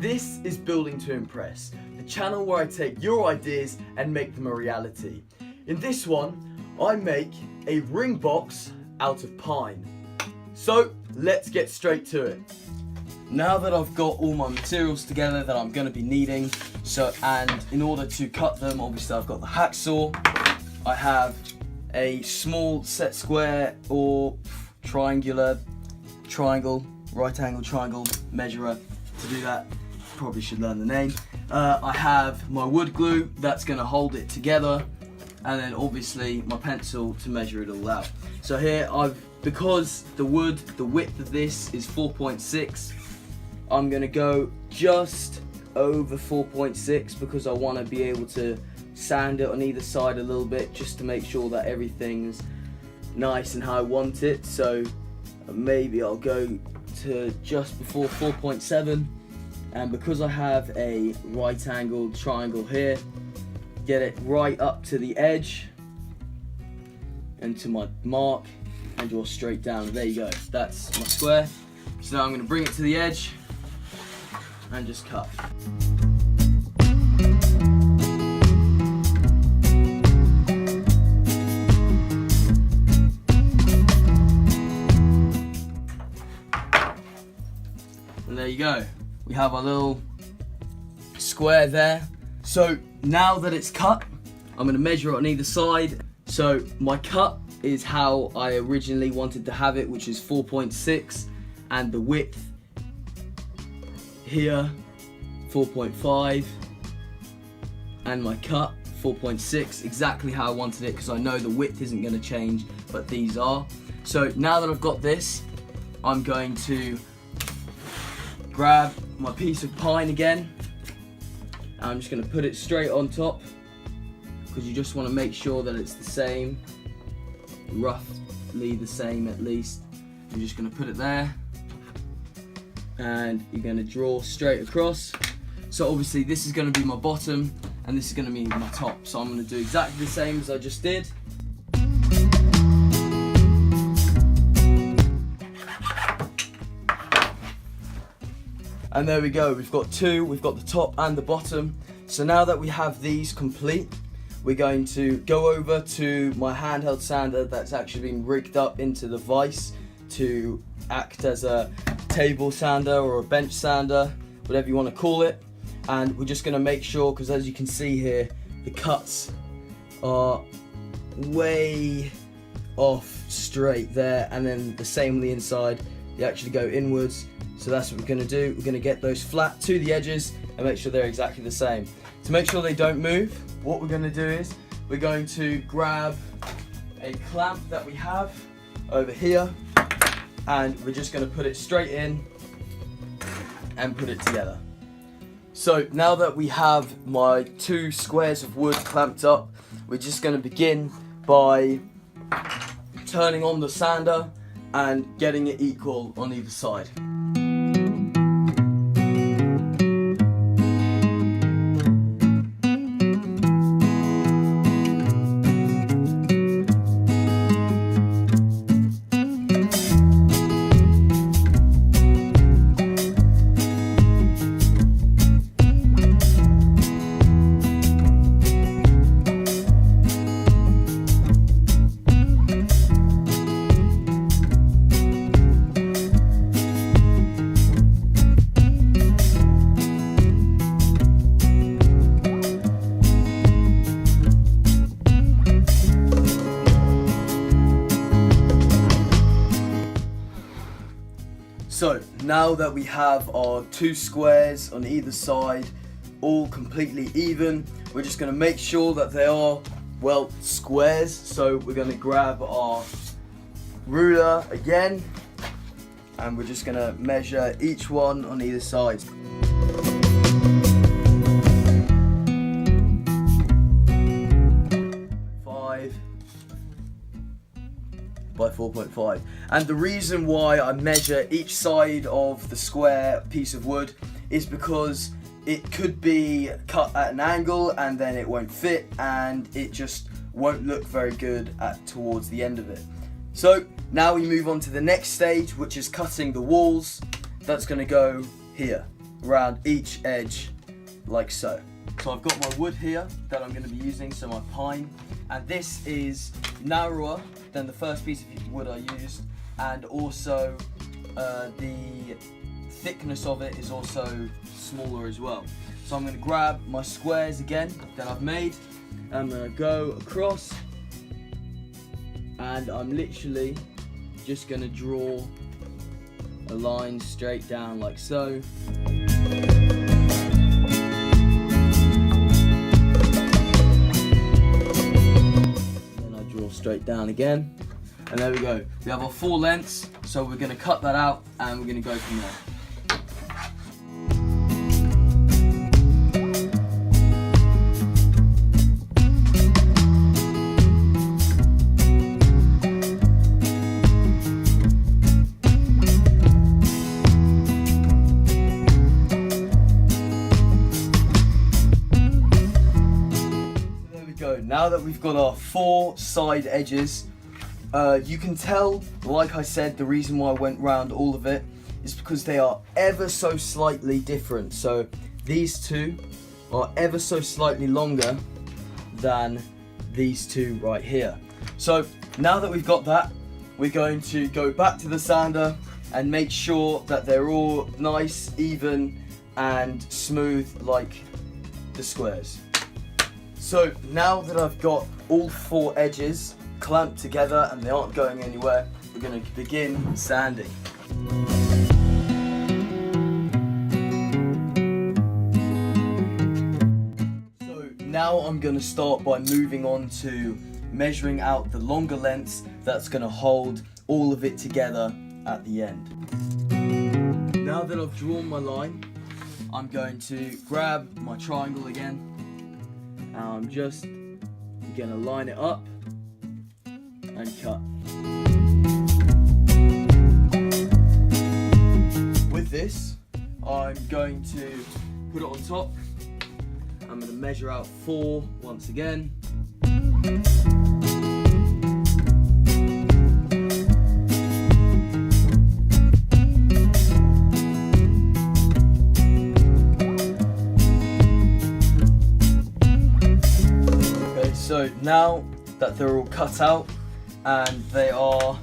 This is Building to Impress, the channel where I take your ideas and make them a reality. In this one, I make a ring box out of pine. So let's get straight to it. Now that I've got all my materials together that I'm going to be needing, and in order to cut them, obviously I've got the hacksaw, I have a small set square or triangle, right angle triangle measurer. To do that, probably should learn the name. I have my wood glue that's going to hold it together, and then obviously my pencil to measure it all out. So here because the width of this is 4.6, I'm going to go just over 4.6 because I want to be able to sand it on either side a little bit just to make sure that everything's nice and how I want it. So maybe I'll go to just before 4.7, and because I have a right angled triangle here, get it right up to the edge and to my mark and draw straight down. There you go, that's my square. So now I'm going to bring it to the edge and just cut. And there you go, we have our little square there. So now that it's cut, I'm going to measure it on either side. So my cut is how I originally wanted to have it, which is 4.6, and the width here 4.5, and my cut 4.6, exactly how I wanted it, because I know the width isn't going to change, but these are. So now that I've got this, I'm going to grab my piece of pine again. I'm just going to put it straight on top, because you just want to make sure that it's the same, roughly the same at least. I'm just going to put it there, and you're going to draw straight across. So obviously this is going to be my bottom and this is going to be my top, so I'm going to do exactly the same as I just did. And there we go, we've got the top and the bottom. So now that we have these complete, we're going to go over to my handheld sander that's actually been rigged up into the vise to act as a table sander or a bench sander, whatever you want to call it. And we're just going to make sure, because as you can see here, the cuts are way off straight there, and then the same on the inside, they actually go inwards. So that's what we're going to do. We're going to get those flat to the edges and make sure they're exactly the same. To make sure they don't move, what we're going to do is we're going to grab a clamp that we have over here, and we're just going to put it straight in and put it together. So now that we have my two squares of wood clamped up, we're just going to begin by turning on the sander and getting it equal on either side. So now that we have our two squares on either side all completely even, we're just going to make sure that they are, well, squares. So we're going to grab our ruler again, and we're just going to measure each one on either side. By 4.5, and the reason why I measure each side of the square piece of wood is because it could be cut at an angle and then it won't fit and it just won't look very good towards the end of it. So now we move on to the next stage, which is cutting the walls. That's going to go here. around each edge like so. So I've got my wood here that I'm going to be using, so my pine, and this is narrower than the first piece of wood I used, and also the thickness of it is also smaller as well. So I'm going to grab my squares again that I've made, I'm going to go across, and I'm literally just going to draw a line straight down like so. Straight down again, and there we go. We have our 4 lengths, so we're going to cut that out and we're going to go from there. Now that we've got our 4 side edges, you can tell, like I said, the reason why I went round all of it is because they are ever so slightly different. So these 2 are ever so slightly longer than these 2 right here. So now that we've got that, we're going to go back to the sander and make sure that they're all nice, even and smooth like the squares. So now that I've got all 4 edges clamped together and they aren't going anywhere, we're going to begin sanding. So now I'm going to start by moving on to measuring out the longer lengths that's going to hold all of it together at the end. Now that I've drawn my line, I'm going to grab my triangle again. I'm just going to line it up and cut. With this, I'm going to put it on top. I'm going to measure out 4 once again. So now that they're all cut out and they are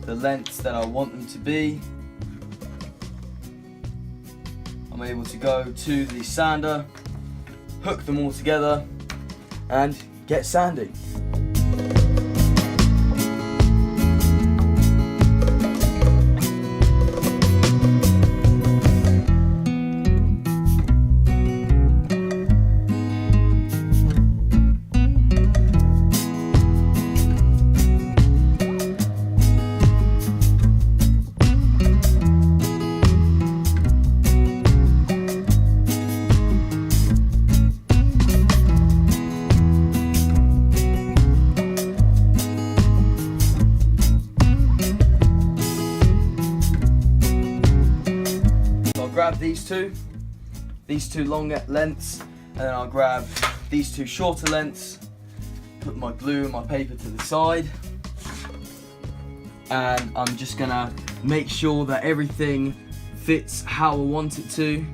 the lengths that I want them to be, I'm able to go to the sander, hook them all together and get sanding. Grab these two longer lengths, and then I'll grab these 2 shorter lengths, put my glue and my paper to the side, and I'm just gonna make sure that everything fits how I want it to,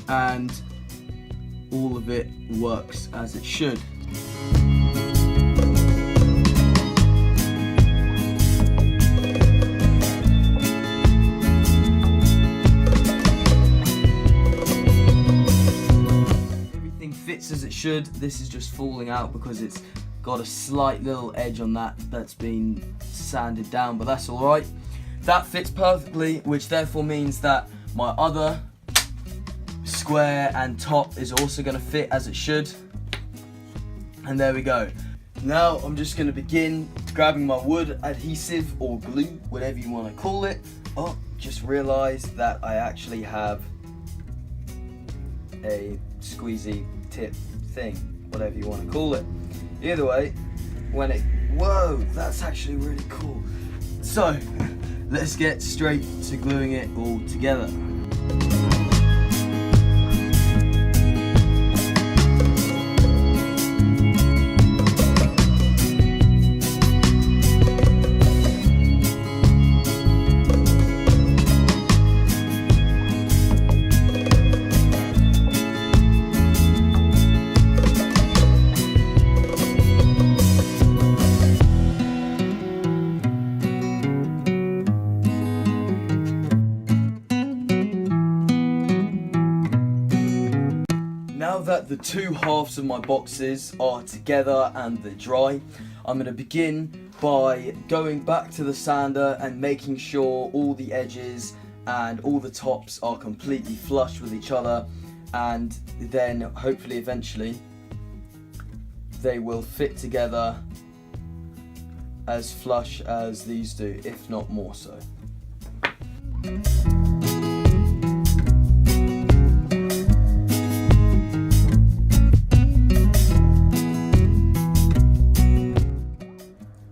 and all of it works as it should. As it should. This is just falling out because it's got a slight little edge on that's been sanded down, but that's alright. That fits perfectly, which therefore means that my other square and top is also going to fit as it should. And there we go. Now I'm just going to begin grabbing my wood adhesive or glue, whatever you want to call it. Oh, just realised that I actually have a squeezy tip thing, whatever you want to call it. Either way, whoa, that's actually really cool. So, let's get straight to gluing it all together. that the two halves of my boxes are together and they're dry, I'm going to begin by going back to the sander and making sure all the edges and all the tops are completely flush with each other, and then hopefully eventually they will fit together as flush as these do, if not more so.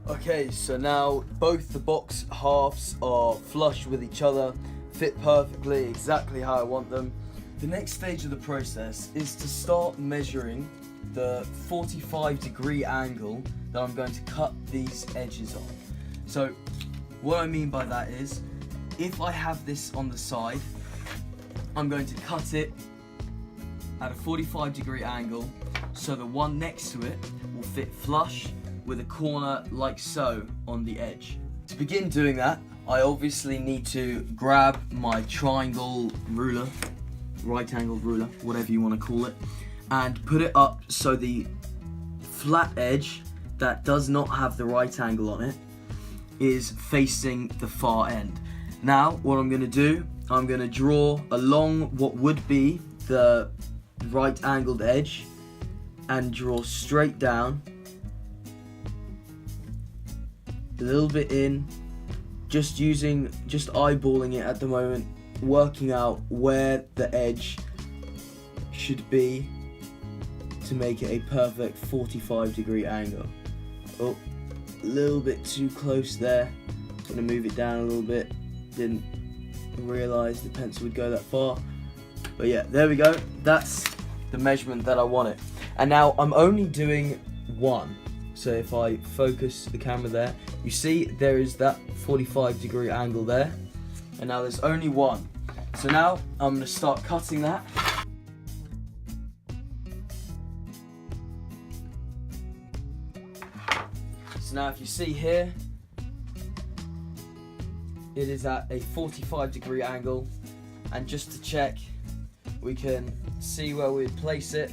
Okay, so now both the box halves are flush with each other, fit perfectly, exactly how I want them. The next stage of the process is to start measuring the 45-degree angle that I'm going to cut these edges on. So what I mean by that is, if I have this on the side, I'm going to cut it at a 45-degree angle so the one next to it will fit flush with a corner like so on the edge. To begin doing that, I obviously need to grab my triangle ruler, right angled ruler, whatever you want to call it, and put it up so the flat edge that does not have the right angle on it is facing the far end. Now what I'm going to do, I'm going to draw along what would be the right angled edge and draw straight down, a little bit in, just eyeballing it at the moment, working out where the edge should be to make it a perfect 45-degree angle. Oh, a little bit too close there. I'm gonna move it down a little bit. Didn't realise the pencil would go that far. But yeah, there we go. That's the measurement that I wanted. And now I'm only doing one. So if I focus the camera there, you see there is that 45-degree angle there. And now there's only one. So now I'm going to start cutting that. So now if you see here, it is at a 45-degree angle. And just to check, we can see where we'd place it.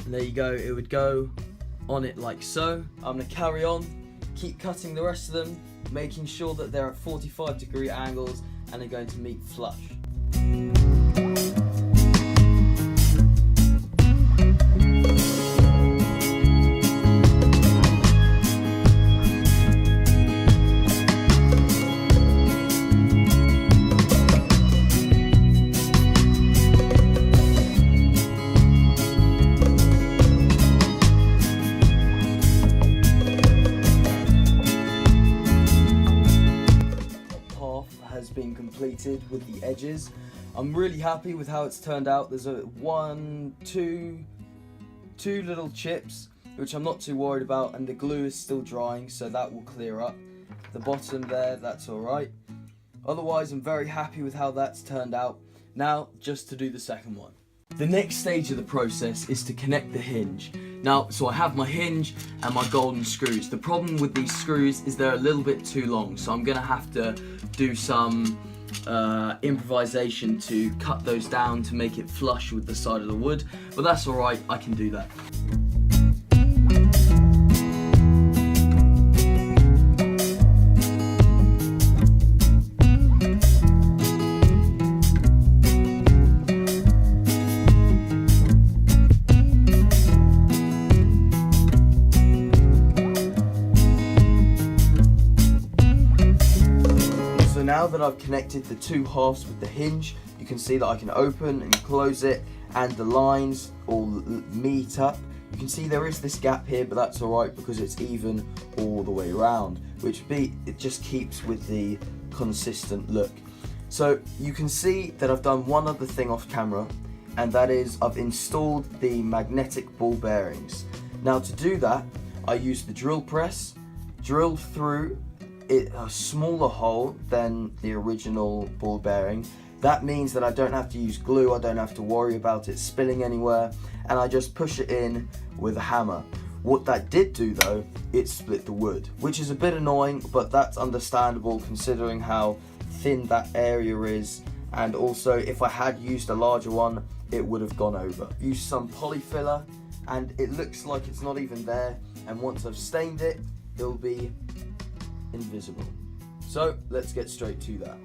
And there you go, it would go on it like so. I'm going to carry on, keep cutting the rest of them, making sure that they're at 45-degree angles and are going to meet flush. Been completed with the edges. I'm really happy with how it's turned out. There's two little chips which I'm not too worried about, and the glue is still drying, so that will clear up. The bottom there, that's alright. Otherwise, I'm very happy with how that's turned out. Now, just to do the second one. The next stage of the process is to connect the hinge. Now, so I have my hinge and my golden screws. The problem with these screws is they're a little bit too long, so I'm gonna have to do some improvisation to cut those down to make it flush with the side of the wood, but that's alright, I can do that. Now that I've connected the two halves with the hinge, you can see that I can open and close it, and the lines all meet up. You can see there is this gap here, but that's alright because it's even all the way around, it just keeps with the consistent look. So you can see that I've done one other thing off camera, and that is I've installed the magnetic ball bearings. Now to do that, I used the drill press, drilled through a smaller hole than the original ball bearing. That means that I don't have to use glue, I don't have to worry about it spilling anywhere, and I just push it in with a hammer. What that did do though, it split the wood, which is a bit annoying, but that's understandable considering how thin that area is and also if I had used a larger one, it would have gone over. Used some polyfiller, and it looks like it's not even there, and once I've stained it, it'll be invisible. So let's get straight to that.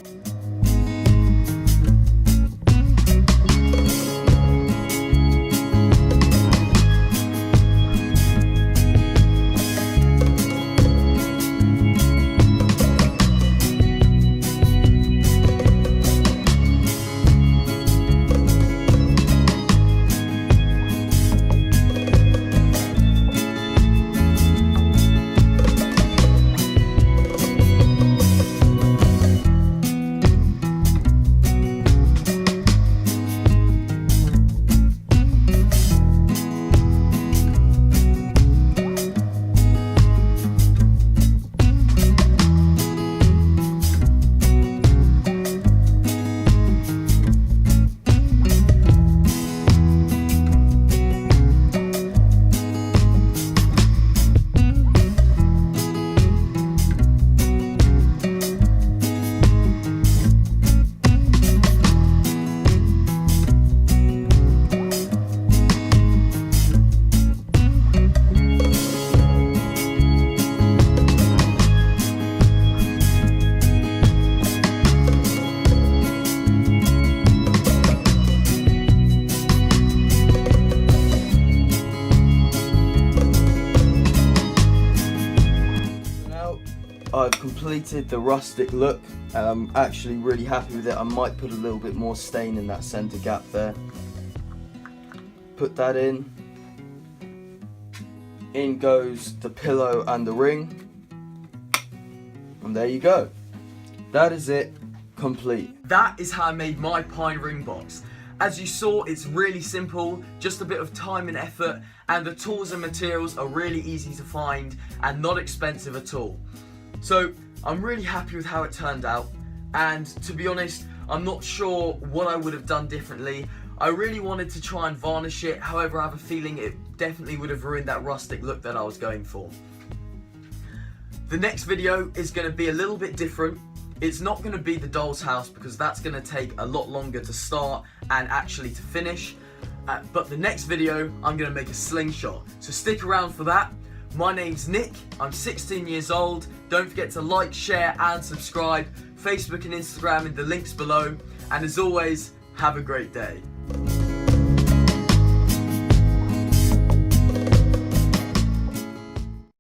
I've completed the rustic look, and I'm actually really happy with it. I might put a little bit more stain in that center gap there. Put that in. In goes the pillow and the ring. And there you go. That is it, complete. That is how I made my pine ring box. As you saw, it's really simple, just a bit of time and effort, and the tools and materials are really easy to find and not expensive at all. So I'm really happy with how it turned out, and to be honest, I'm not sure what I would have done differently. I really wanted to try and varnish it, however I have a feeling it definitely would have ruined that rustic look that I was going for. The next video is going to be a little bit different. It's not going to be the doll's house because that's going to take a lot longer to start and actually to finish. But the next video, I'm going to make a slingshot. So stick around for that. My name's Nick, I'm 16 years old. Don't forget to like, share and subscribe. Facebook and Instagram in the links below. And as always, have a great day.